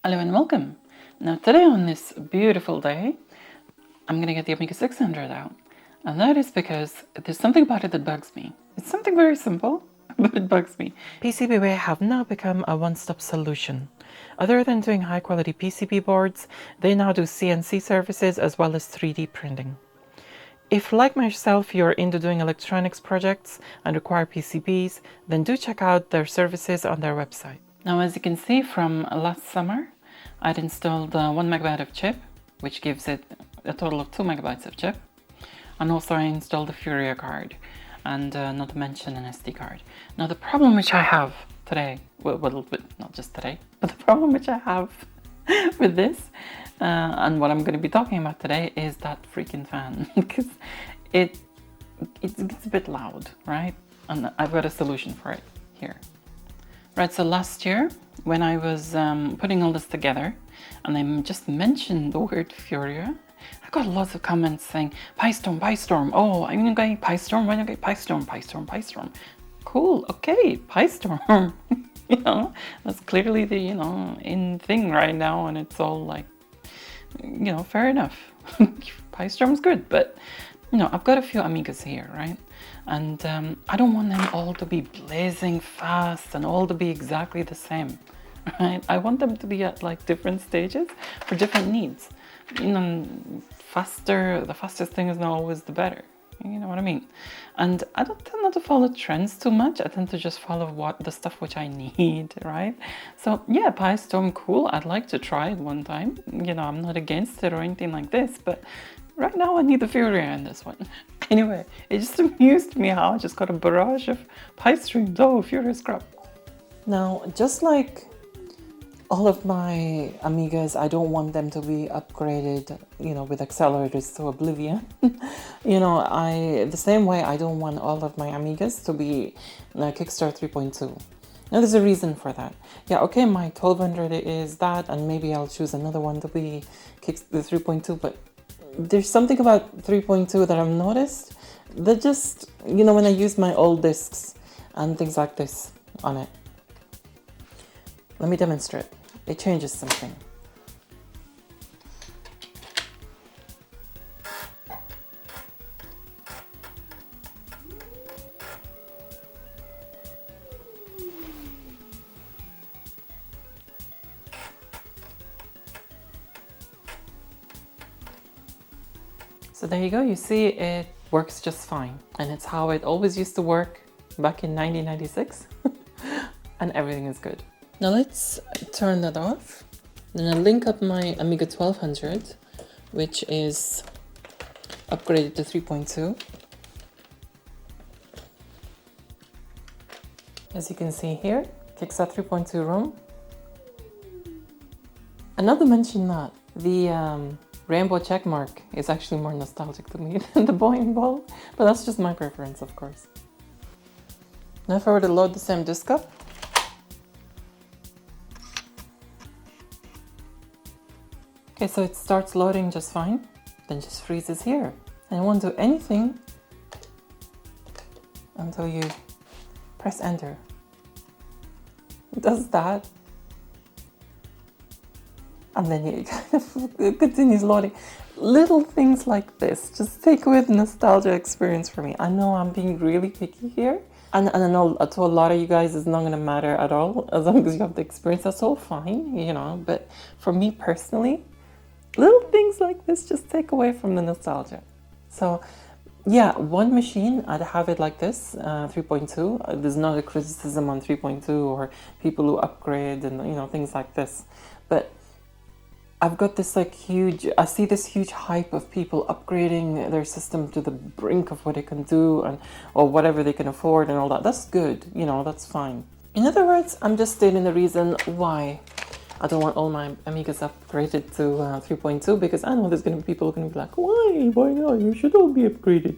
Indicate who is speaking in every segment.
Speaker 1: Hello and welcome. Now today on this beautiful day, I'm going to get the Amiga 600 out. And that is because there's something about it that bugs me. It's something very simple, but it bugs me. PCBWay have now become a one-stop solution. Other than doing high-quality PCB boards, they now do CNC services as well as 3D printing. If, like myself, you're into doing electronics projects and require PCBs, then do check out their services on their website. Now, as you can see from last summer, I'd installed 1 megabyte of chip, which gives it a total of 2 megabytes of chip. And also I installed a Furia card, and not to mention an SD card. Now the problem which I have today, well, not just today, but the problem which I have with this, and what I'm going to be talking about today, is that freaking fan. Because it gets a bit loud, right? And I've got a solution for it here. Right, so last year, when I was putting all this together, and I just mentioned the word Furia, I got lots of comments saying, PyStorm, oh, I'm going PyStorm, why not get PyStorm? Cool, okay, PyStorm. You know, that's clearly the, in thing right now, and it's all like, fair enough. PyStorm's good, but, I've got a few Amigas here, right? And I don't want them all to be blazing fast and all to be exactly the same, right? I want them to be at like different stages for different needs. The fastest thing is not always the better. You know what I mean? And I don't tend not to follow trends too much. I tend to just follow the stuff which I need, right? So yeah, PyStorm, cool. I'd like to try it one time. I'm not against it or anything like this, but right now I need the Furia in this one. Anyway, it just amused me how I just got a barrage of PyStreams. Oh, Furia scrap. Now, just like all of my Amigas, I don't want them to be upgraded, with accelerators to oblivion. The same way I don't want all of my Amigas to be Kickstart 3.2. Now, there's a reason for that. Yeah, okay, my 1200 is that, and maybe I'll choose another one to be the 3.2, but there's something about 3.2 that I've noticed that just, when I use my old discs and things like this on it. Let me demonstrate. It changes something. So there you go, you see it works just fine. And it's how it always used to work back in 1996. And everything is good. Now let's turn that off. Then I'll link up my Amiga 1200, which is upgraded to 3.2. As you can see here, Kickstart 3.2 ROM. And not to mention that, the rainbow checkmark is actually more nostalgic to me than the boy involved, but that's just my preference, of course. Now if I were to load the same disk up, okay, so it starts loading just fine, then just freezes here. And it won't do anything until you press enter. It does that. And then it continues loading. Little things like this just take away the nostalgia experience for me. I know I'm being really picky here. And I know to a lot of you guys it's not going to matter at all as long as you have the experience. That's all fine, But for me personally, little things like this just take away from the nostalgia. So yeah, one machine, I'd have it like this, 3.2. There's not a criticism on 3.2 or people who upgrade and, things like this. But I've got this I see this huge hype of people upgrading their system to the brink of what it can do or whatever they can afford and all that. That's good, that's fine. In other words, I'm just stating the reason why I don't want all my Amigas upgraded to 3.2 because I know there's going to be people who are going to be like, why not? You should all be upgraded,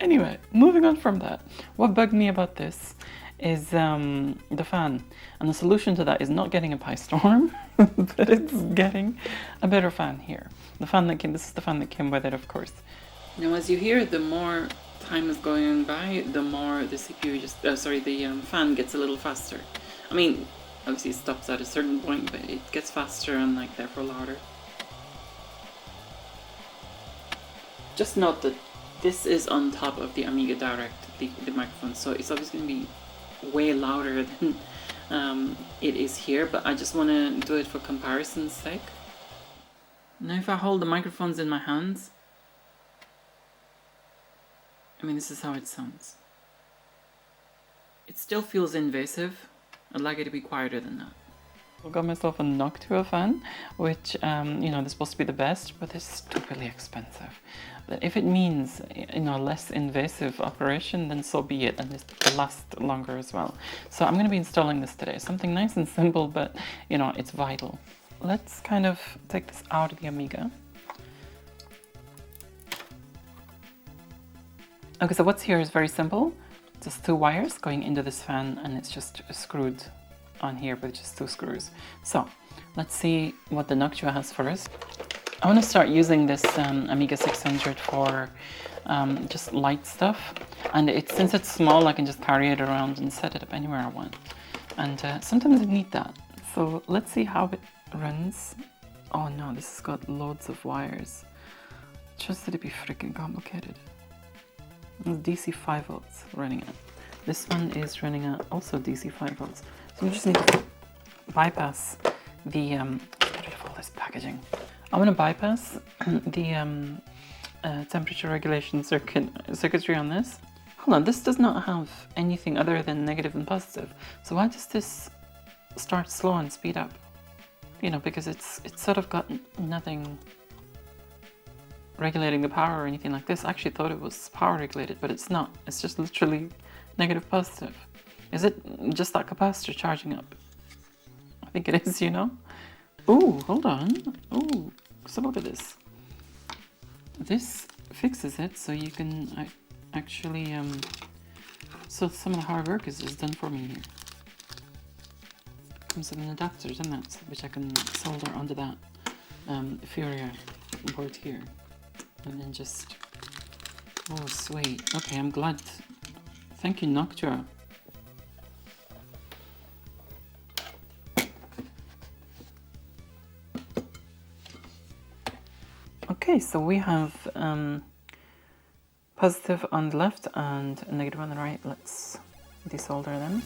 Speaker 1: Anyway, moving on from that, what bugged me about this is the fan. And the solution to that is not getting a PyStorm, but it's getting a better fan here. This is the fan that came with it, of course. Now, as you hear, the more time is going by, the more the CPU the fan gets a little faster. I mean, Obviously it stops at a certain point, but it gets faster and like therefore louder. Just note that this is on top of the Amiga Direct, the microphone, so it's obviously going to be way louder than it is here, but I just want to do it for comparison's sake. Now if I hold the microphones in my hands, I mean, this is how it sounds. It still feels invasive. I'd like it to be quieter than that. I got myself a Noctua fan, which, you know, they're supposed to be the best, but they're stupidly expensive. But if it means, you know, less invasive operation, then so be it, and it'll last longer as well. So I'm going to be installing this today. Something nice and simple, but, you know, it's vital. Let's kind of take this out of the Amiga. Okay, so what's here is very simple. Just 2 wires going into this fan, and it's just screwed on here with just 2 screws. So let's see what the Noctua has for us. I want to start using this Amiga 600 for just light stuff, and since it's small, I can just carry it around and set it up anywhere I want. And sometimes I need that. So let's see how it runs. Oh no, this has got loads of wires. Just that it'd be freaking complicated. DC 5 volts running at. This one is running at also DC 5 volts. So we just need to bypass the, get rid of all this packaging. I want to bypass the temperature regulation circuitry on this. Hold on, this does not have anything other than negative and positive. So why does this start slow and speed up? You know, because it's sort of got nothing regulating the power or anything like this. I actually thought it was power regulated, but it's not. It's just literally negative positive. Is it just that capacitor charging up? I think it is, you know? Ooh, hold on. Ooh, so look at this. This fixes it so you can actually, so some of the hard work is done for me here. Comes with an adapter, isn't that? Which I can solder onto that Furia board here. And then just, oh sweet. Okay, I'm glad. Thank you, Noctua. Okay, so we have positive on the left and negative on the right. Let's desolder them.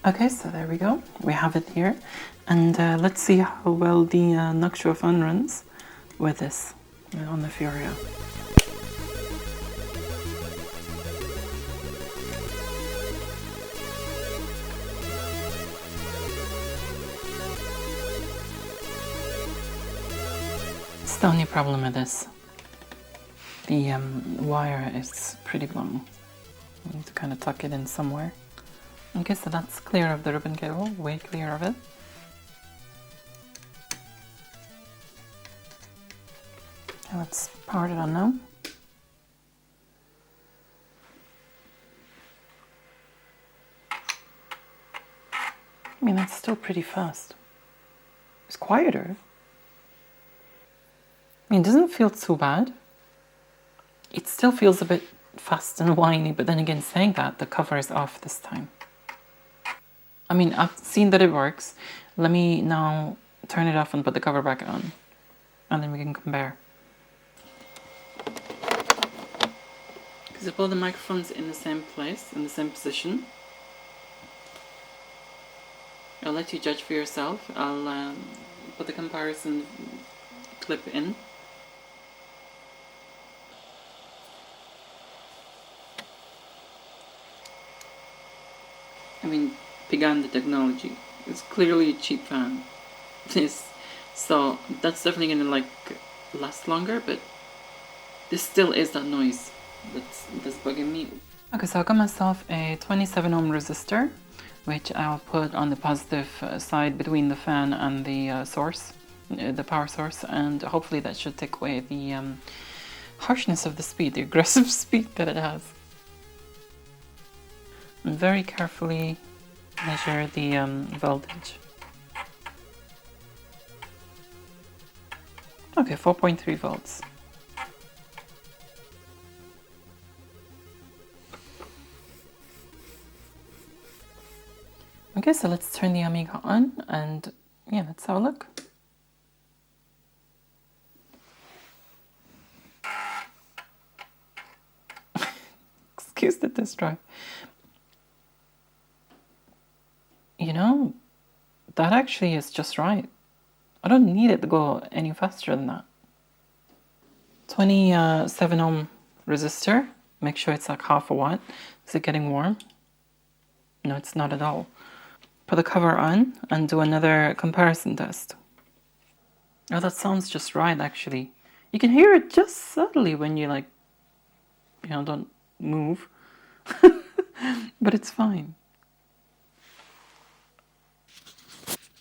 Speaker 1: Okay, so there we go. We have it here. And let's see how well the Noctua fan runs with this on the Furia. It's the only problem with this. The wire is pretty long. I need to kind of tuck it in somewhere. Okay, so that's clear of the ribbon cable, way clear of it. Okay, let's power it on now. I mean, that's still pretty fast. It's quieter. I mean, it doesn't feel too bad. It still feels a bit fast and whiny, but then again, saying that, the cover is off this time. I mean, I've seen that it works. Let me now turn it off and put the cover back on, and then we can compare. Because I put the microphones in the same place, in the same position. I'll let you judge for yourself. I'll put the comparison clip in. I mean, began the technology. It's clearly a cheap fan. So that's definitely gonna like last longer, but this still is that noise that's bugging me. Okay, so I got myself a 27 ohm resistor, which I'll put on the positive side between the fan and the source, the power source, and hopefully that should take away the harshness of the speed, the aggressive speed that it has. And very carefully measure the voltage. Okay, 4.3 volts. Okay, so let's turn the Amiga on and yeah, let's have a look. Excuse the disk drive. You know, that actually is just right. I don't need it to go any faster than that. 27 ohm resistor. Make sure it's like half a watt. Is it getting warm? No, it's not at all. Put the cover on and do another comparison test. Oh, that sounds just right, actually. You can hear it just subtly when you like, you know, don't move. But it's fine.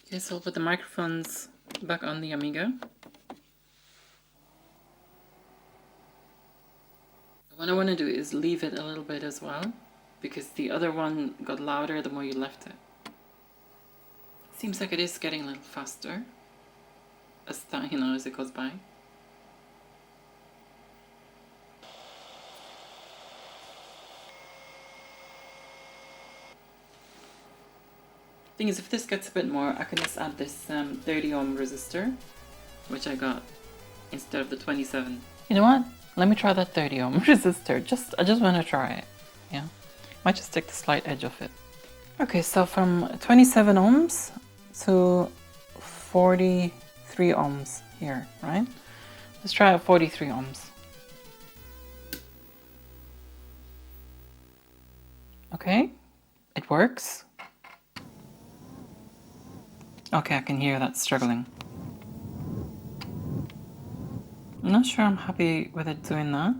Speaker 1: Okay, so I'll put the microphones back on the Amiga. What I want to do is leave it a little bit as well, because the other one got louder the more you left it. Seems like it is getting a little faster as that, you know, as it goes by. Thing is, if this gets a bit more, I can just add this 30 ohm resistor, which I got instead of the 27. You know what? Let me try that 30 ohm resistor. I just want to try it. Yeah, might just take the slight edge of it. Okay, so from 27 ohms to 43 ohms here, right? Let's try at 43 ohms. Okay, it works. Okay, I can hear that struggling. I'm not sure I'm happy with it doing that.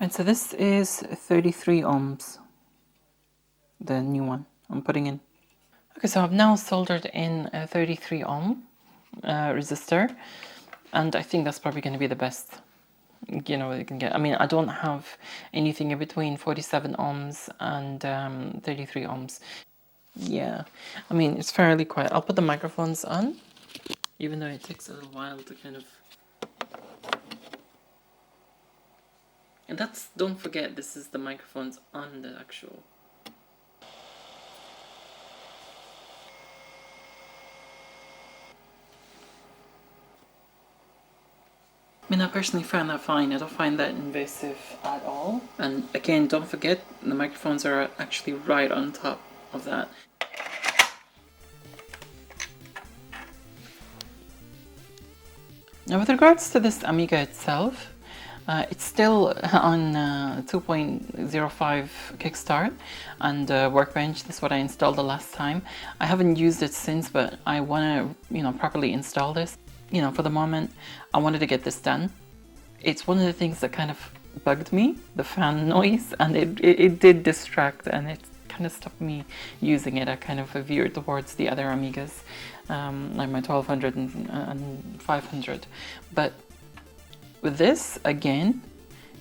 Speaker 1: Right, so this is 33 ohms, the new one I'm putting in. Okay, so I've now soldered in a 33 ohm resistor, and I think that's probably going to be the best, you know, you can get. I mean, I don't have anything in between 47 ohms and 33 ohms. Yeah, I mean, it's fairly quiet. I'll put the microphones on, even though it takes a little while to kind of... And that's, don't forget, this is the microphones on the actual... I mean, I personally find that fine. I don't find that invasive at all. And again, don't forget, the microphones are actually right on top of that. Now, with regards to this Amiga itself, it's still on 2.05 Kickstart and Workbench. This is what I installed the last time. I haven't used it since, but I want to, you know, properly install this. You know, for the moment, I wanted to get this done. It's one of the things that kind of bugged me, the fan noise, and it did distract, and it kind of stopped me using it. I kind of veered towards the other Amigas, like my 1200 and 500. But with this, again,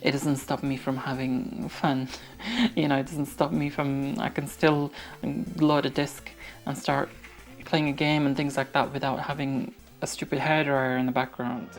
Speaker 1: it doesn't stop me from having fun. You know, it doesn't stop me from, I can still load a disc and start playing a game and things like that without having a stupid hairdryer in the background.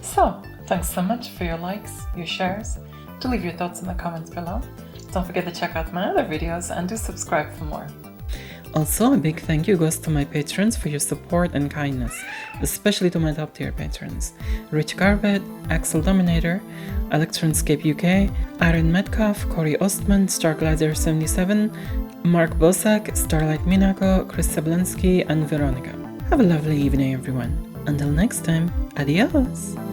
Speaker 1: So, thanks so much for your likes, your shares. Do leave your thoughts in the comments below. Don't forget to check out my other videos and do subscribe for more. Also, a big thank you goes to my patrons for your support and kindness, especially to my top tier patrons: Rich Garbett, Axel Dominator, Electronscape UK, Aaron Metcalf, Corey Ostman, Starglider77, Mark Bosak, Starlight Minako, Chris Sablansky, and Veronica. Have a lovely evening, everyone. Until next time, adios!